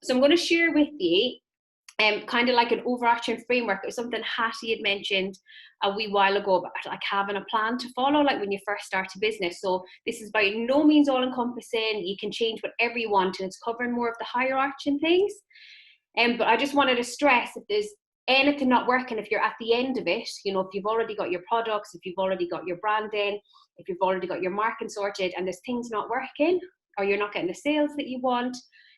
So I'm going to share with you kind of like an overarching framework. It was something Hattie had mentioned a wee while ago about like having a plan to follow, like when you first start a business. So this is by no means all encompassing. You can change whatever you want, and it's covering more of the higher arching things. But I just wanted to stress, if there's anything not working, if you're at the end of it, you know, if you've already got your products, if you've already got your branding, if you've already got your marketing sorted, and there's things not working, or you're not getting the sales that you want,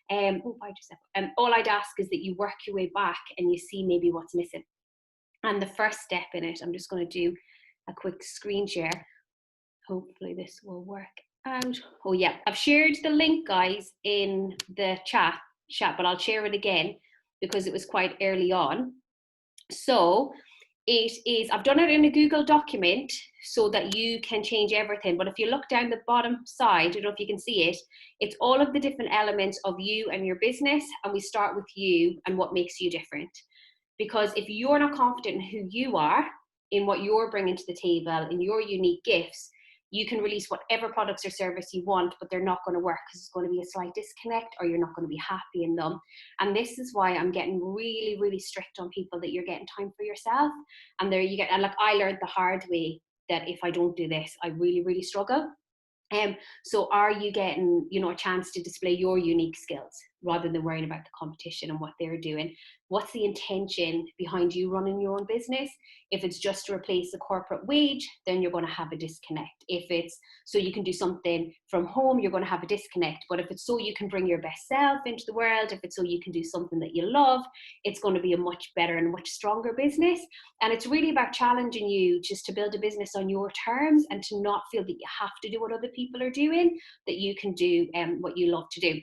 all I'd ask is that you work your way back and you see maybe what's missing. And the first step in it, I'm just going to do a quick screen share. Hopefully this will work out. Oh yeah, I've shared the link, guys, in the chat, but I'll share it again because it was quite early on. So it is, I've done it in a Google document so that you can change everything. But if you look down the bottom side, I don't know if you can see it, it's all of the different elements of you and your business. And we start with you and what makes you different. Because if you're not confident in who you are, in what you're bringing to the table, in your unique gifts, you can release whatever products or service you want, but they're not going to work because it's going to be a slight disconnect, or you're not going to be happy in them. And this is why I'm getting really, really strict on people, that you're getting time for yourself. And there you get, and like I learned the hard way that if I don't do this, I really, really struggle. So are you getting, you know, a chance to display your unique skills rather than worrying about the competition and what they're doing? What's the intention behind you running your own business? If it's just to replace a corporate wage, then you're going to have a disconnect. If it's so you can do something from home, you're going to have a disconnect. But if it's so you can bring your best self into the world, if it's so you can do something that you love, it's going to be a much better and much stronger business. And it's really about challenging you just to build a business on your terms and to not feel that you have to do what other people are doing, that you can do what you love to do.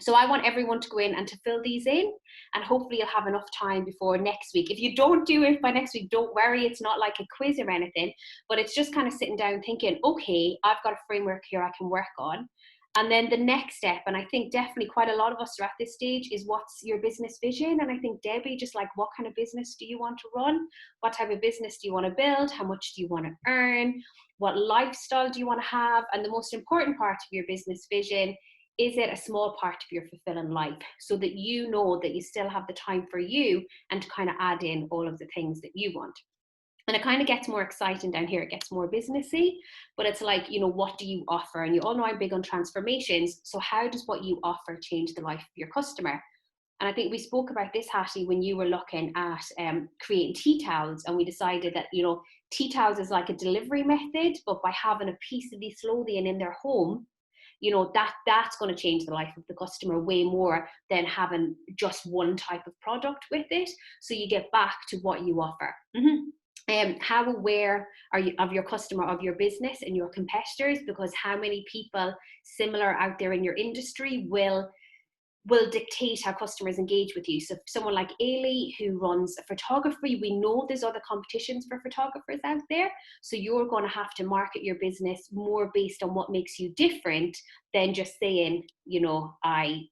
So I want everyone to go in and to fill these in, and hopefully you'll have enough time before next week. If you don't do it by next week, don't worry. It's not like a quiz or anything, but it's just kind of sitting down thinking, okay, I've got a framework here I can work on. And then the next step, and I think definitely quite a lot of us are at this stage, is what's your business vision? And I think Debbie, just like, what kind of business do you want to run? What type of business do you want to build? How much do you want to earn? What lifestyle do you want to have? And the most important part of your business vision, is it a small part of your fulfilling life, so that you know that you still have the time for you and to kind of add in all of the things that you want. And it kind of gets more exciting down here. It gets more businessy, but it's like, you know, what do you offer? And you all know I'm big on transformations. So how does what you offer change the life of your customer? And I think we spoke about this, Hattie, when you were looking at creating tea towels, and we decided that, you know, tea towels is like a delivery method, but by having a piece of this clothing in their home, you know, that's going to change the life of the customer way more than having just one type of product with it. So you get back to what you offer. How aware are you of your customer, of your business and your competitors? Because how many people similar out there in your industry will dictate how customers engage with you. So someone like Ailey, who runs a photography, we know there's other competitions for photographers out there. So you're going to have to market your business more based on what makes you different than just saying, you know, I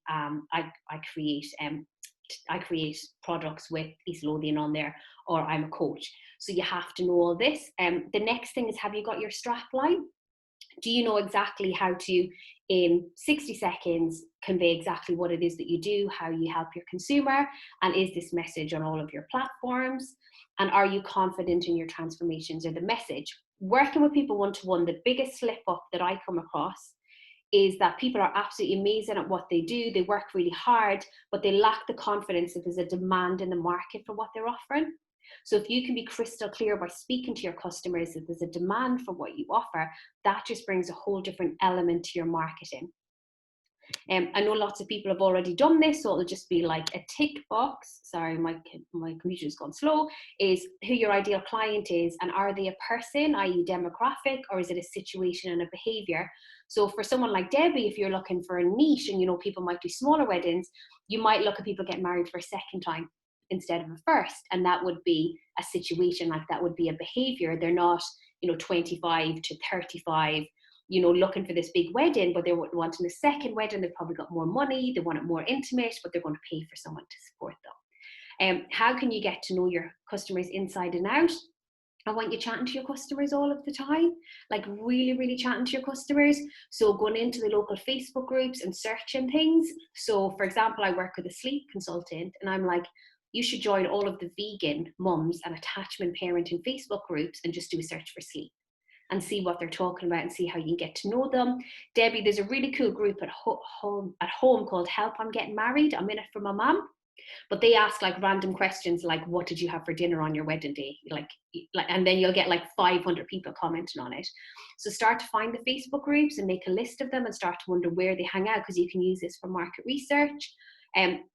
create products with Lothian on there, or I'm a coach. So you have to know all this. The next thing is, have you got your strap line? Do you know exactly how to, in 60 seconds, convey exactly what it is that you do, how you help your consumer? And is this message on all of your platforms? And are you confident in your transformations or the message? Working with people one-to-one, the biggest slip up that I come across is that people are absolutely amazing at what they do. They work really hard, but they lack the confidence that there's a demand in the market for what they're offering. So if you can be crystal clear by speaking to your customers that there's a demand for what you offer, that just brings a whole different element to your marketing. I know lots of people have already done this, so it'll just be like a tick box. Sorry, my computer's gone slow. Is who your ideal client is, and are they a person, i.e. demographic, or is it a situation and a behavior? So for someone like Debbie, if you're looking for a niche, and you know people might do smaller weddings, you might look at people getting married for a second time instead of a first, and that would be a situation, like that would be a behavior. They're not, you know, 25 to 35, you know, looking for this big wedding, but they're wanting a second wedding. They've probably got more money, they want it more intimate, but they're going to pay for someone to support them. How can you get to know your customers inside and out? I want you chatting to your customers all of the time, like really, really chatting to your customers. So going into the local Facebook groups and searching things. So for example, I work with a sleep consultant and I'm like, you should join all of the vegan mums and attachment parenting Facebook groups and just do a search for sleep and see what they're talking about and see how you can get to know them. Debbie, there's a really cool group at home called Help I'm Getting Married. I'm in it for my mum. But they ask like random questions like, what did you have for dinner on your wedding day? And then you'll get like 500 people commenting on it. So start to find the Facebook groups and make a list of them and start to wonder where they hang out, because you can use this for market research.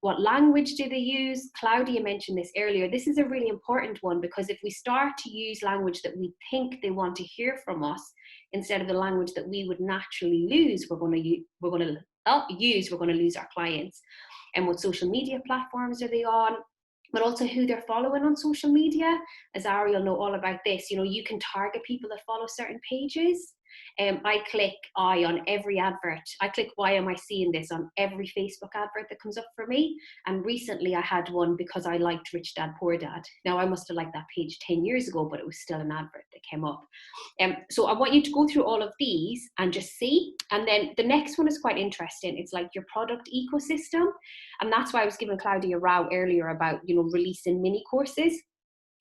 What language do they use? Claudia mentioned this earlier. This is a really important one, because if we start to use language that we think they want to hear from us instead of the language that we would naturally lose, we're going to lose our clients. And what social media platforms are they on, but also who they're following on social media. As Ari will know all about this, you can target people that follow certain pages. I click I on every advert. I click why am I seeing this on every Facebook advert that comes up for me. And recently I had one because I liked Rich Dad Poor Dad. Now I must have liked that page 10 years ago, but it was still an advert that came up. So I want you to go through all of these and just see. And then the next one is quite interesting. It's like your product ecosystem. And that's why I was giving Claudia a row earlier about, releasing mini courses.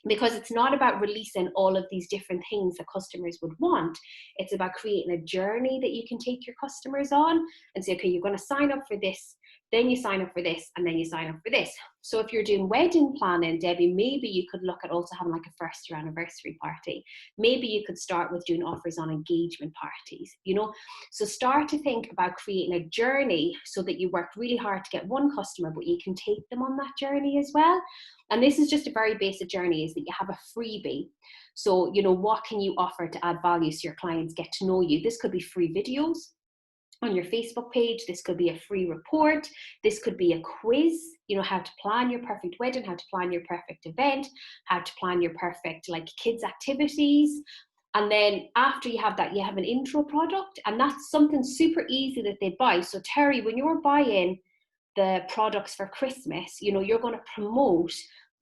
Because it's not about releasing all of these different things that customers would want. It's about creating a journey that you can take your customers on and say, okay, you're going to sign up for this, then you sign up for this, and then you sign up for this. So if you're doing wedding planning, Debbie, maybe you could look at also having like a first year anniversary party. Maybe you could start with doing offers on engagement parties, So start to think about creating a journey so that you work really hard to get one customer, but you can take them on that journey as well. And this is just a very basic journey, is that you have a freebie. So, what can you offer to add value so your clients get to know you? This could be free videos on your Facebook page. This could be a free report. This could be a quiz, how to plan your perfect wedding, how to plan your perfect event, how to plan your perfect kids activities. And then after you have that, you have an intro product, and that's something super easy that they buy. So Terry, when you're buying the products for Christmas, you're going to promote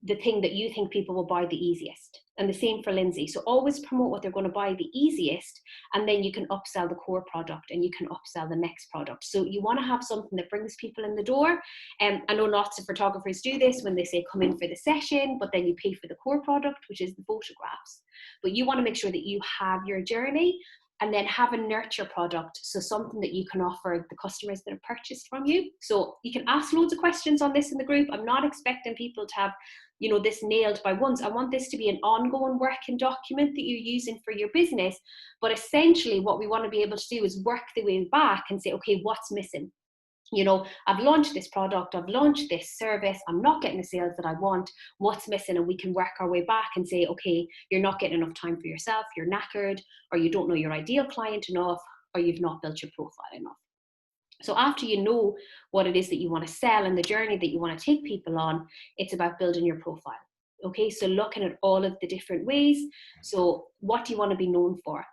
the thing that you think people will buy the easiest. And the same for Lindsay. So always promote what they're going to buy the easiest, and then you can upsell the core product and you can upsell the next product. So you want to have something that brings people in the door. And I know lots of photographers do this when they say come in for the session, but then you pay for the core product, which is the photographs. But you want to make sure that you have your journey, and then have a nurture product. So something that you can offer the customers that have purchased from you. So you can ask loads of questions on this in the group. I'm not expecting people to have, this nailed by once. I want this to be an ongoing working document that you're using for your business. But essentially what we want to be able to do is work the way back and say, okay, what's missing? I've launched this product, I've launched this service, I'm not getting the sales that I want, what's missing? And we can work our way back and say, okay, you're not getting enough time for yourself, you're knackered, or you don't know your ideal client enough, or you've not built your profile enough. So after you know what it is that you want to sell and the journey that you want to take people on, it's about building your profile. Okay, so looking at all of the different ways. So what do you want to be known for?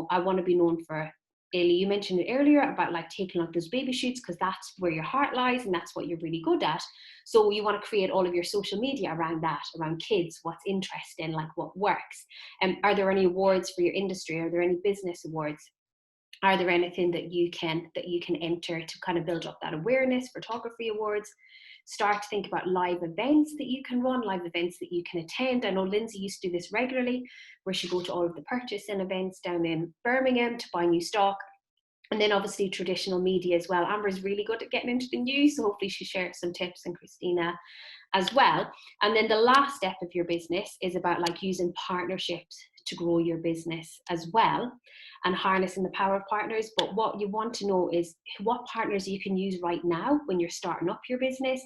I want to be known for, Ailey, you mentioned it earlier about taking out those baby shoots, because that's where your heart lies and that's what you're really good at. So you want to create all of your social media around that, around kids, what's interesting, what works. Are there any awards for your industry? Are there any business awards? Are there anything that you can enter to kind of build up that awareness? Photography awards. Start to think about live events that you can run, live events that you can attend. I know Lindsay used to do this regularly, where she go to all of the purchasing events down in Birmingham to buy new stock. And then obviously traditional media as well. Amber's really good at getting into the news, so hopefully she shared some tips, and Christina as well. And then the last step of your business is about using partnerships to grow your business as well, and harnessing the power of partners. But what you want to know is what partners you can use right now when you're starting up your business.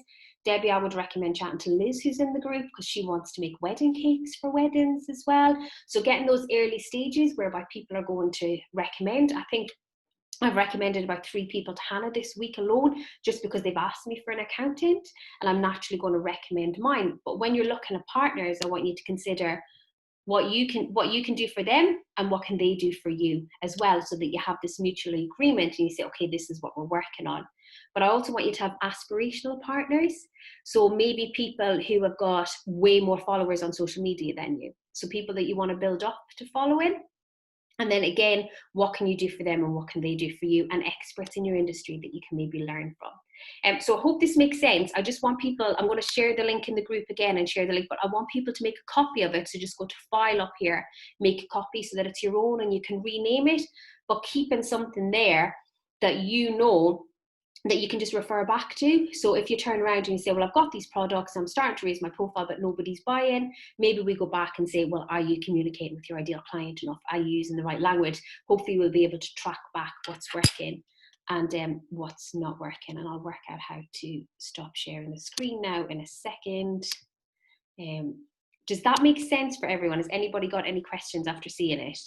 Debbie, I would recommend chatting to Liz, who's in the group, because she wants to make wedding cakes for weddings as well. So getting those early stages whereby people are going to recommend. I think I've recommended about 3 people to Hannah this week alone, just because they've asked me for an accountant, and I'm naturally going to recommend mine. But when you're looking at partners, I want you to consider what you can do for them and what can they do for you as well, so that you have this mutual agreement and you say, okay, this is what we're working on. But I also want you to have aspirational partners. So maybe people who have got way more followers on social media than you. So people that you want to build up to follow in. And then again, what can you do for them and what can they do for you? And experts in your industry that you can maybe learn from. So I hope this makes sense. I just want people, I'm going to share the link in the group again and share the link, but I want people to make a copy of it. So just go to file up here, make a copy so that it's your own and you can rename it, but keeping something there that you know that you can just refer back to. So if you turn around and you say, well, I've got these products, I'm starting to raise my profile, but nobody's buying, maybe we go back and say, well, are you communicating with your ideal client enough? Are you using the right language? Hopefully we'll be able to track back what's working and what's not working. And I'll work out how to stop sharing the screen now in a second. Does that make sense for everyone? Has anybody got any questions after seeing it?